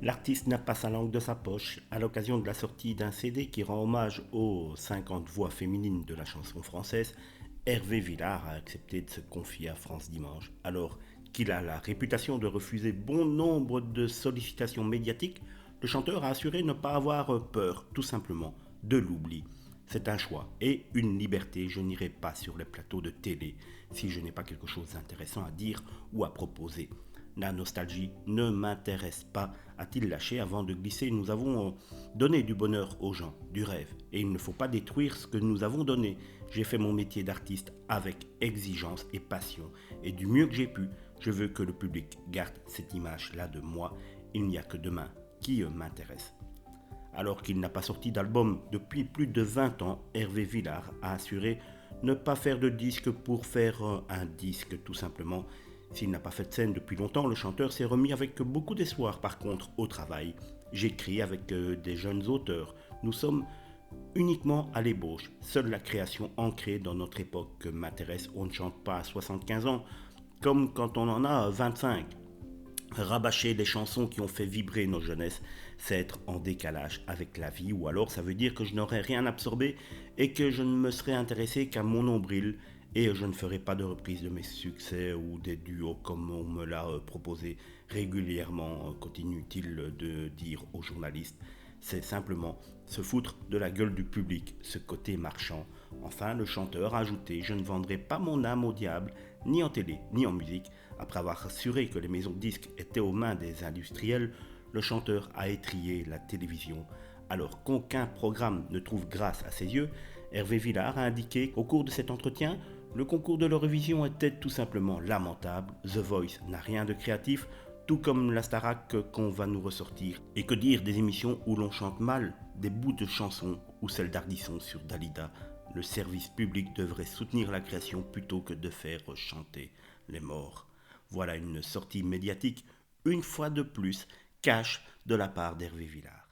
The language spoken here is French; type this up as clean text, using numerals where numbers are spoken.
L'artiste n'a pas sa langue de sa poche à l'occasion de la sortie d'un CD qui rend hommage aux 50 voix féminines de la chanson française. Hervé Villard a accepté de se confier à France Dimanche alors qu'il a la réputation de refuser bon nombre de sollicitations médiatiques. Le chanteur a assuré ne pas avoir peur, tout simplement, de l'oubli. C'est un choix et une liberté. Je n'irai pas sur les plateaux de télé si je n'ai pas quelque chose d'intéressant à dire ou à proposer. La nostalgie ne m'intéresse pas, a-t-il lâché avant de glisser. Nous avons donné du bonheur aux gens, du rêve, et il ne faut pas détruire ce que nous avons donné. J'ai fait mon métier d'artiste avec exigence et passion, et du mieux que j'ai pu, je veux que le public garde cette image-là de moi. Il n'y a que demain qui m'intéresse. Alors qu'il n'a pas sorti d'album depuis plus de 20 ans, Hervé Villard a assuré ne pas faire de disque pour faire un disque, tout simplement. S'il n'a pas fait de scène depuis longtemps, le chanteur s'est remis avec beaucoup d'espoir par contre au travail. J'écris avec des jeunes auteurs. Nous sommes uniquement à l'ébauche. Seule la création ancrée dans notre époque m'intéresse. On ne chante pas à 75 ans comme quand on en a 25. Rabâcher les chansons qui ont fait vibrer nos jeunesses, c'est être en décalage avec la vie, ou alors ça veut dire que je n'aurais rien absorbé et que je ne me serais intéressé qu'à mon nombril et je ne ferai pas de reprise de mes succès ou des duos comme on me l'a proposé régulièrement, continue-t-il de dire aux journalistes. C'est simplement se foutre de la gueule du public, ce côté marchand. Enfin, le chanteur a ajouté « Je ne vendrai pas mon âme au diable, ni en télé, ni en musique ». Après avoir assuré que les maisons de disques étaient aux mains des industriels, le chanteur a étrillé la télévision. Alors qu'aucun programme ne trouve grâce à ses yeux, Hervé Villard a indiqué qu'au cours de cet entretien, le concours de l'Eurovision était tout simplement lamentable. The Voice n'a rien de créatif, tout comme la Starac qu'on va nous ressortir. Et que dire des émissions où l'on chante mal des bouts de chansons ou celle d'Ardisson sur Dalida. Le service public devrait soutenir la création plutôt que de faire chanter les morts. Voilà une sortie médiatique, une fois de plus, cash de la part d'Hervé Villard.